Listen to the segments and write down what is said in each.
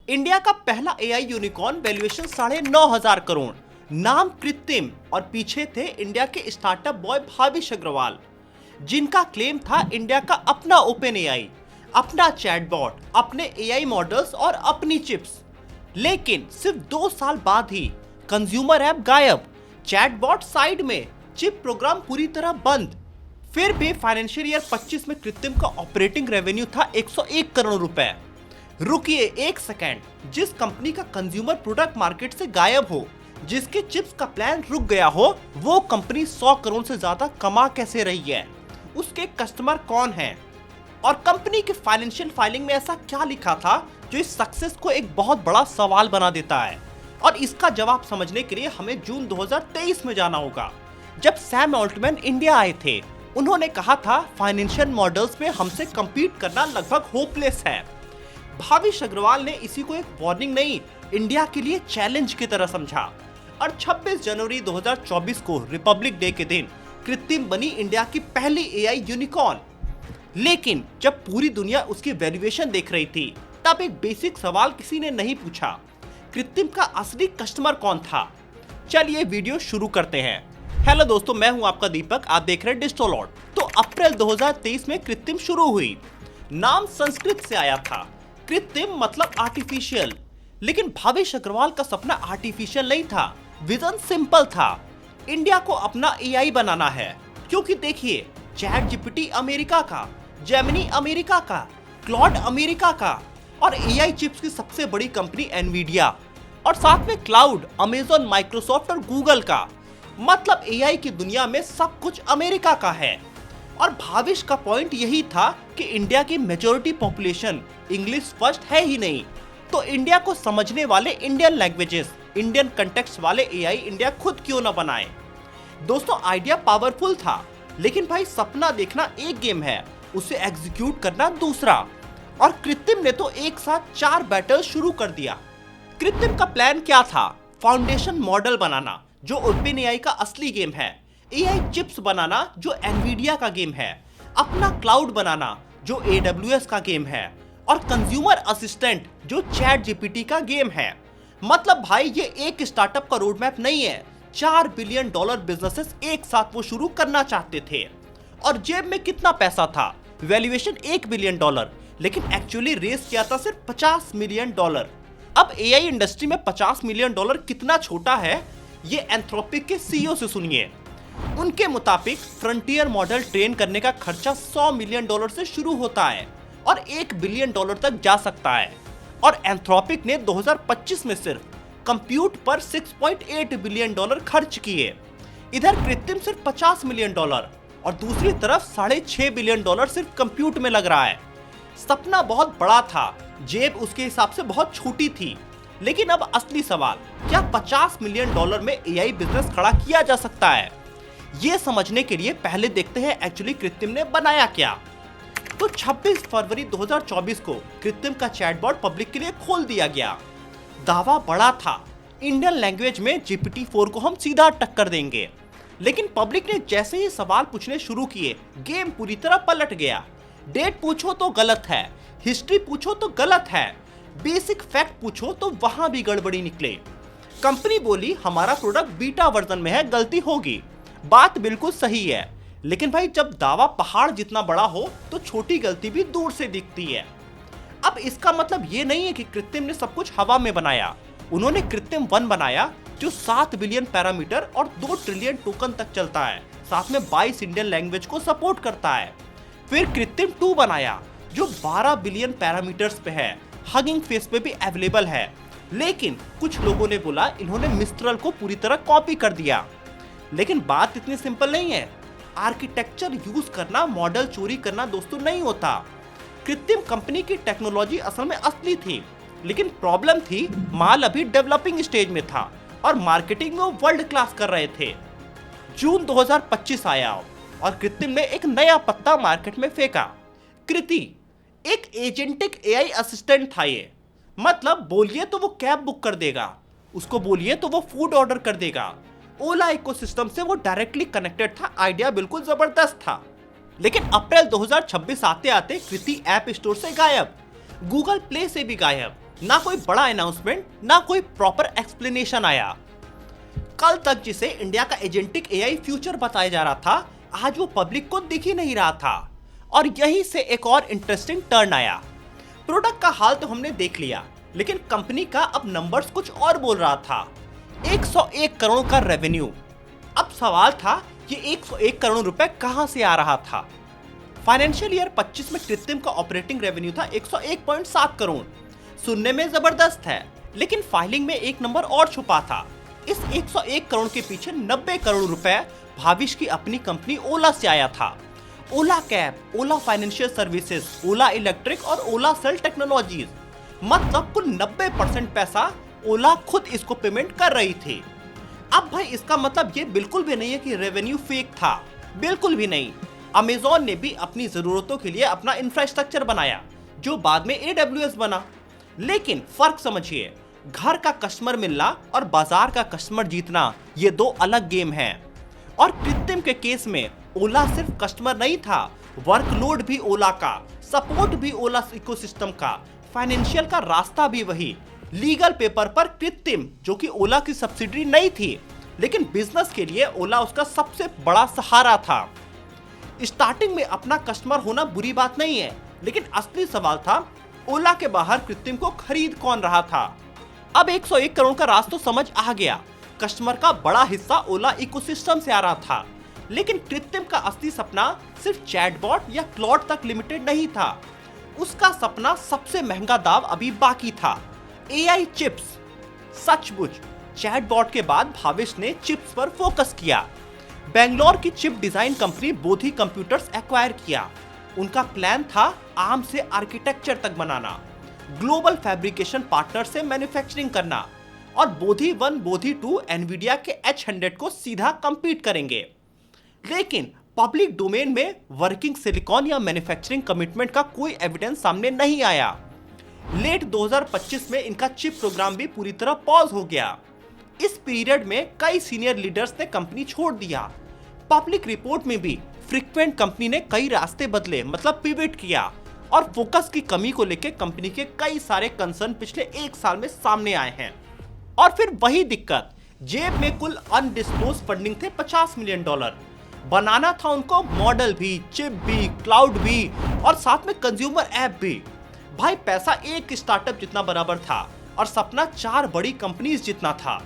India का पहला AI unicorn valuation 9,500 crore, नाम कृत्रिम और पीछे थे इंडिया के स्टार्टअप बॉय भाविश अग्रवाल, जिनका क्लेम था इंडिया का अपना ओपन एआई, अपना चैटबॉट, अपने एआई मॉडल्स और अपनी चिप्स। लेकिन सिर्फ 2 साल बाद ही कंज्यूमर ऐप गायब, चैटबॉट साइड में, चिप प्रोग्राम पूरी तरह बंद। फिर भी फाइनेंशियल ईयर 25 में कृत्रिम का ऑपरेटिंग रेवेन्यू था 101 करोड़ रुपए। रुकिए एक सेकेंड, जिस कंपनी का कंज्यूमर प्रोडक्ट मार्केट से गायब हो, जिसके चिप्स का प्लान रुक गया हो, वो कंपनी 100 करोड़ से ज्यादा कमा कैसे रही है? उसके कस्टमर कौन हैं? और कंपनी के फाइनेंशियल फाइलिंग में ऐसा क्या लिखा था जो इस सक्सेस को एक बहुत बड़ा सवाल बना देता है? और इसका जवाब समझने के लिए हमें जून 2023 में जाना होगा, जब सैम ऑल्टमैन इंडिया आए थे। उन्होंने कहा था फाइनेंशियल मॉडल्स में हमसे कम्पीट करना लगभग होपलेस है। भाविश अग्रवाल ने इसी को एक वार्निंग नहीं, इंडिया के लिए चैलेंज की तरह समझा। और 26 जनवरी 2024 को रिपब्लिक डे के दिन कृत्रिम बनी इंडिया की पहली एआई यूनिकॉर्न। लेकिन जब पूरी दुनिया उसकी वैल्यूएशन देख रही थी, तब एक बेसिक सवाल किसी ने नहीं पूछा, कृत्रिम का असली कस्टमर कौन था? चलिए वीडियो शुरू करते हैं। हेलो दोस्तों, मैं हूं आपका दीपक, आप देख रहे हैं डिजिटलॉट। तो अप्रैल 2023 में कृत्रिम शुरू हुई। नाम संस्कृत से आया था, कृत्रिम मतलब आर्टिफिशियल। लेकिन भाविश अग्रवाल का सपना आर्टिफिशियल नहीं था, विजन सिंपल था। इंडिया को अपना एआई बनाना है, क्योंकि देखिए, चैट जीपीटी अमेरिका का, जेमिनी अमेरिका का, क्लॉड अमेरिका का, और एआई चिप्स की सबसे बड़ी कंपनी एनवीडिया, और साथ में क्लाउड, अमेजन, माइक्रोसॉफ्ट और गूगल का। मतलब एआई की दुनिया में सब कुछ अमेरिका का है। और भाविश का पॉइंट यही था कि इंडिया की मेजॉरिटी पॉपुलेशन इंग्लिश फर्स्ट है ही नहीं, तो इंडिया को समझने वाले इंडियन लैंग्वेजेस, इंडियन कंटेक्स्ट वाले एआई इंडिया खुद क्यों न बनाए। दोस्तों, आइडिया पावरफुल था, लेकिन भाई सपना देखना एक गेम है, उसे एग्जीक्यूट करना दूसरा। और कृत्रिम ने तो एक साथ 4 बैटल शुरू कर दिया। कृत्रिम का प्लान क्या था? फाउंडेशन मॉडल बनाना, जो ओपन एआई का असली गेम है, एआई चिप्स बनाना, जो एनवीडिया का गेम है, अपना क्लाउड बनाना, जो AWS का गेम है, और कंज्यूमर असिस्टेंट, जो चैट जीपीटी का गेम है। मतलब भाई ये एक स्टार्टअप का रोड मैप नहीं है, $4 बिलियन बिजनेसेस एक साथ वो शुरू करना चाहते थे। और जेब में कितना पैसा था? वैल्यूएशन $1 बिलियन, लेकिन एक्चुअली रेस किया था सिर्फ $50 मिलियन। अब एआई इंडस्ट्री में $50 मिलियन कितना छोटा है, ये एंथ्रोपिक के सीईओ से सुनिए। उनके मुताबिक फ्रंटियर मॉडल ट्रेन करने का खर्चा $100 मिलियन से शुरू होता है और $1 बिलियन तक जा सकता है। और एंथ्रोपिक ने 2025 में सिर्फ कंप्यूट पर $6.8 बिलियन खर्च किए। इधर कृत्रिम सिर्फ $50 मिलियन और दूसरी तरफ $6.5 बिलियन सिर्फ कंप्यूट में लग रहा है। सपना बहुत बड़ा था, जेब उसके हिसाब से बहुत छोटी थी। लेकिन अब असली सवाल, क्या $50 मिलियन में एआई बिजनेस खड़ा किया जा सकता है? ये समझने के लिए पहले देखते हैं एक्चुअली कृत्रिम ने बनाया क्या। तो 26 फरवरी 2024 को कृत्रिम का चैटबॉट पब्लिक के लिए खोल दिया गया। दावा बड़ा था, इंडियन लैंग्वेज में GPT-4 को हम सीधा टक्कर देंगे। लेकिन पब्लिक ने जैसे ही सवाल पूछने शुरू किए, गेम पूरी तरह पलट गया। डेट पूछो तो गलत है, हिस्ट्री पूछो तो गलत है, बेसिक फैक्ट पूछो तो वहां भी गड़बड़ी निकले। कंपनी बोली हमारा प्रोडक्ट बीटा वर्जन में है, गलती होगी। बात बिल्कुल सही है, लेकिन भाई जब दावा पहाड़ जितना बड़ा हो तो छोटी गलती भी दूर से दिखती है। अब इसका मतलब ये नहीं है कि कृत्रिम ने सब कुछ हवा में बनाया। उन्होंने कृत्रिम 1 बनाया, जो 7 बिलियन पैरामीटर और 2 ट्रिलियन टोकन तक चलता है, साथ में 22 इंडियन लैंग्वेज को सपोर्ट करता है। फिर कृत्रिम 2 बनाया, जो 12 बिलियन पैरामीटर्स पे है, हगिंग फेस पे भी अवेलेबल है। लेकिन कुछ लोगों ने बोला इन्होंने मिस्ट्रल को पूरी तरह कॉपी कर दिया। लेकिन बात इतनी सिंपल नहीं है। आर्किटेक्चर यूज करना, मॉडल चोरी करना दोस्तों नहीं होता। कृत्रिम कंपनी की टेक्नोलॉजी असल में असली थी, लेकिन प्रॉब्लम थी माल अभी डेवलपिंग स्टेज में था और मार्केटिंग में वो वर्ल्ड क्लास कर रहे थे। जून 2025 आया और कृत्रिम ने एक नया पत्ता मार्केट में फेंका। कृति एक एजेंटिक एआई असिस्टेंट था। ये मतलब बोलिए तो वो कैब बुक कर देगा, उसको बोलिए तो वो फूड ऑर्डर कर देगा। ओला इकोसिस्टम से वो डायरेक्टली कनेक्टेड था। आइडिया बिल्कुल जबरदस्त था। लेकिन अप्रैल 2026 आते आते कृति ऐप स्टोर से गायब, गूगल प्ले से भी गायब, ना कोई बड़ा अनाउंसमेंट, ना कोई प्रॉपर एक्सप्लेनेशन आया। कल तक जिसे इंडिया का एजेंटिक एआई फ्यूचर बताया जा रहा था, आज वो पब्लिक को दिख ही नहीं रहा था। और यहीं से एक और इंटरेस्टिंग टर्न आया। प्रोडक्ट का हाल तो हमने देख लिया, लेकिन कंपनी का अब नंबर्स कुछ और बोल रहा था। 101 करोड़ का रेवेन्यू। अब सवाल था कि 101 करोड़ रुपए कहां से आ रहा था। फाइनेंशियल ईयर 25 में कृत्रिम का ऑपरेटिंग रेवेन्यू था 101.7 करोड़। सुनने में जबरदस्त है, लेकिन फाइलिंग में एक नंबर और छुपा था। इस 101 करोड़ के पीछे 90 करोड़ रुपए भाविश की अपनी कंपनी ओला से आया था। ओला कैब, ओला फाइनेंशियल सर्विसेज, ओला इलेक्ट्रिक और ओला सेल टेक्नोलॉजीज। मतलब कुल 90% पैसा ओला खुद इसको पेमेंट कर रही थी। अब भाई इसका मतलब ये बिल्कुल भी नहीं है कि रेवेन्यू फेक था, बिल्कुल भी नहीं। अमेज़न ने भी अपनी जरूरतों के लिए अपना इंफ्रास्ट्रक्चर बनाया, जो बाद में AWS बना। लेकिन फर्क समझिए, घर का कस्टमर मिलना और बाजार का कस्टमर जीतना ये दो अलग गेम हैं। और कृत्रिम के केस में ओला सिर्फ कस्टमर नहीं था, वर्कलोड भी ओला का, सपोर्ट भी ओला इकोसिस्टम का, फाइनेंशियल का रास्ता भी वही। लीगल पेपर पर कृत्रिम, जो कि ओला की सब्सिडरी नहीं थी, लेकिन बिजनेस के लिए ओला उसका सबसे बड़ा सहारा था। स्टार्टिंग में अपना कस्टमर होना बुरी बात नहीं है, लेकिन असली सवाल था ओला के बाहर कृत्रिम को खरीद कौन रहा था। अब 101 करोड़ का राज तो समझ आ गया, कस्टमर का बड़ा हिस्सा ओला इकोसिस्टम से आ रहा था। लेकिन कृत्रिम का असली सपना सिर्फ चैटबॉट या क्लॉड तक लिमिटेड नहीं था। उसका सपना सबसे महंगा दाव अभी बाकी था, एआई चिप्स। सचमुच चैटबॉट के बाद भाविश ने चिप्स पर फोकस किया। बेंगलोर की chip design company Bodhi computers acquire किया। उनका प्लान था आर्म से आर्किटेक्चर तक बनाना, ग्लोबल फैब्रिकेशन पार्टनर से मैन्युफैक्चरिंग करना, और बोधी 1 बोधी 2 एनवीडिया के H100 को सीधा कंपीट करेंगे। लेकिन पब्लिक डोमेन में वर्किंग सिलिकॉन या मैन्युफैक्चरिंग कमिटमेंट का कोई एविडेंस सामने नहीं आया। लेट 2025 में इनका चिप प्रोग्राम भी पूरी तरह पॉज हो गया। इस पीरियड में कई सीनियर लीडर्स ने कंपनी छोड़ दिया। पब्लिक रिपोर्ट में भी फ्रीक्वेंट कंपनी ने कई रास्ते बदले, मतलब पिवट किया, और फोकस की कमी को लेकर कंपनी के कई सारे कंसर्न पिछले 1 साल में सामने आए हैं। और फिर वही दिक्कत, जेब में कुल अनडिस्क्लोज फंडिंग थे $50 मिलियन। बनाना था उनको मॉडल भी, चिप भी, क्लाउड भी, और साथ में कंज्यूमर ऐप भी। भाई पैसा एक स्टार्टअप जितना बराबर था और सपना 4 बड़ी कंपनीज जितना था।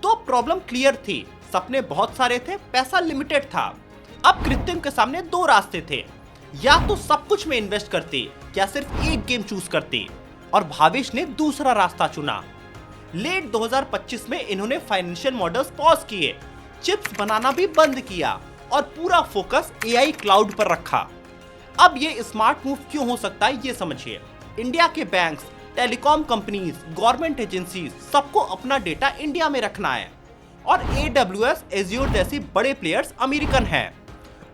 तो प्रॉब्लम क्लियर थी, सपने बहुत सारे थे, पैसा लिमिटेड था। अब कृत्रिम के सामने 2 रास्ते थे, या तो सब कुछ में इन्वेस्ट करती या सिर्फ एक गेम चूज करती, और भाविश ने दूसरा रास्ता चुना। लेट 2025 में इन्होंने फाइनेंशियल मॉडल्स पॉज किए, चिप्स बनाना भी बंद किया और पूरा फोकस एआई क्लाउड पर रखा। अब ये स्मार्ट मूव क्यों हो सकता है ये समझिए। इंडिया के banks, telecom companies, government agencies, सबको अपना डेटा इंडिया में रखना है, और AWS, एज्योर जैसी बड़े प्लेयर्स अमेरिकन हैं।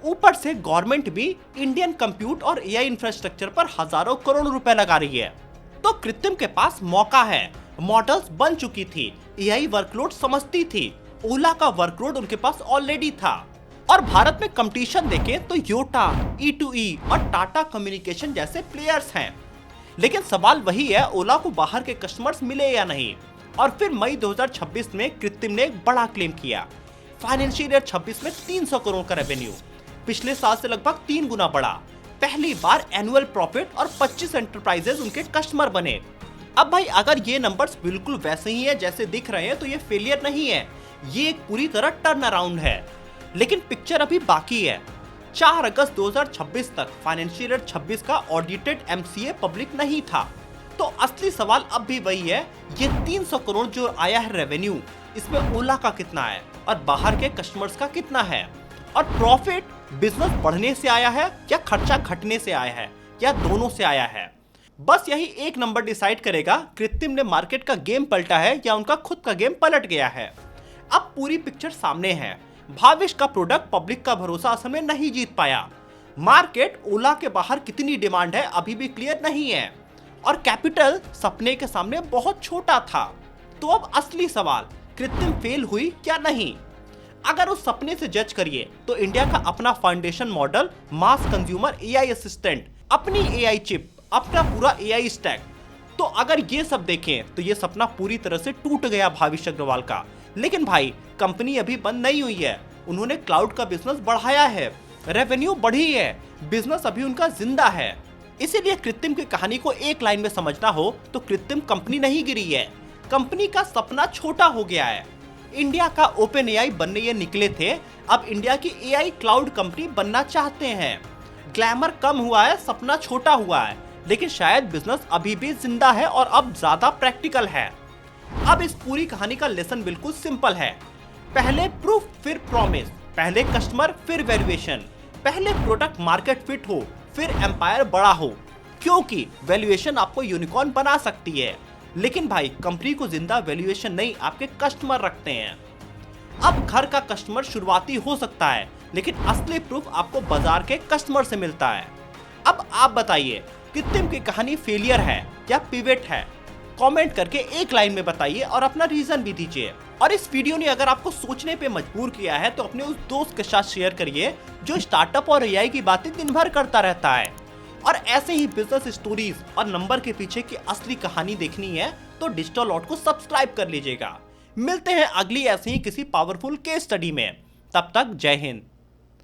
ऊपर से गवर्नमेंट भी इंडियन कंप्यूट और एआई इंफ्रास्ट्रक्चर पर हजारों करोड़ रुपए लगा रही है। तो कृत्रिम के पास मौका है, मॉडल्स बन चुकी थी, एआई वर्कलोड समझती थी, ओला का वर्कलोड उनके पास ऑलरेडी था। और भारत में कंपटीशन देखें तो योटा, E2E और टाटा कम्युनिकेशन जैसे प्लेयर्स हैं। लेकिन सवाल वही है, ओला को बाहर के कस्टमर्स मिले या नहीं। और फिर मई 2026 में कृत्रिम ने एक बड़ा क्लेम किया, फाइनेंशियल ईयर 26 में 300 करोड़ का रेवेन्यू, पिछले साल से लगभग 3 गुना बढ़ा। पहली बार एनुअल प्रॉफिट और 25 एंटरप्राइजेज उनके कस्टमर बने। अब भाई अगर ये नंबर्स बिल्कुल वैसे ही है जैसे दिख रहे हैं तो ये फेलियर नहीं है, ये एक पूरी तरह टर्न अराउंड है। लेकिन पिक्चर अभी बाकी है। 4 अगस्त 2026 तक फाइनेंशियल ईयर 26 का ऑडिटेड MCA पब्लिक नहीं था। तो असली सवाल अब भी वही है, ये 300 करोड़ जो आया है रेवेन्यू, इसमें ओला का कितना है और बाहर के कस्टमर्स का कितना है, और प्रॉफिट बिजनेस बढ़ने से आया है या खर्चा घटने से आया है या दोनों से आया है। बस यही एक नंबर डिसाइड करेगा कृत्रिम ने मार्केट का गेम पलटा है या उनका खुद का गेम पलट गया है। अब पूरी पिक्चर सामने है। भाविश का प्रोडक्ट पब्लिक का भरोसा असल में नहीं जीत पाया। मार्केट ओला के बाहर कितनी डिमांड है अभी भी क्लियर नहीं है, और कैपिटल सपने के सामने बहुत छोटा था। तो अब असली सवाल, कृत्रिम फेल हुई क्या नहीं? अगर उस सपने से जज करिए तो इंडिया का अपना फाउंडेशन मॉडल, मास कंज्यूमर एआई असिस्टेंट, अपनी एआई चिप, अपना पूरा एआई स्टैक, तो अगर ये सब देखें तो ये सपना पूरी तरह से टूट गया भाविश अग्रवाल का। लेकिन भाई कंपनी अभी बंद नहीं हुई है, उन्होंने क्लाउड का बिजनेस बढ़ाया है, रेवेन्यू बढ़ी है, बिजनेस अभी उनका जिंदा है। इसीलिए कृत्रिम की कहानी को एक लाइन में समझना हो तो कृत्रिम कंपनी नहीं गिरी है, कंपनी का सपना छोटा हो गया है। इंडिया का ओपन एआई बनने ये निकले थे, अब इंडिया की एआई क्लाउड कंपनी बनना चाहते हैं। ग्लैमर कम हुआ है, सपना छोटा हुआ है, लेकिन शायद बिजनेस अभी भी जिंदा है और अब ज्यादा प्रैक्टिकल है। अब इस पूरी कहानी का लेसन बिल्कुल सिंपल है, पहले प्रूफ फिर प्रॉमिस, पहले कस्टमर फिर वैल्यूएशन, पहले प्रोडक्ट मार्केट फिट हो फिर एम्पायर बड़ा हो। क्योंकि वैल्यूएशन आपको यूनिकॉर्न बना सकती है, लेकिन भाई कंपनी को जिंदा वैल्यूएशन नहीं आपके कस्टमर रखते हैं। अब घर का कस्टमर शुरुआती हो सकता है, लेकिन असली प्रूफ आपको बाजार के कस्टमर से मिलता है। अब आप बताइए कृत्रिम की कहानी फेलियर है या पिवट है? कमेंट करके एक लाइन में बताइए और अपना रीजन भी दीजिए। और इस वीडियो ने अगर आपको सोचने पे मजबूर किया है तो अपने उस दोस्त के साथ शेयर करिए जो स्टार्टअप और एआई की बातें दिन भर करता रहता है। और ऐसे ही बिजनेस स्टोरीज और नंबर के पीछे की असली कहानी देखनी है तो डिजिटल लॉट को सब्सक्राइब कर लीजिएगा। मिलते हैं अगली ऐसे ही किसी पावरफुल केस स्टडी में, तब तक जय हिंद।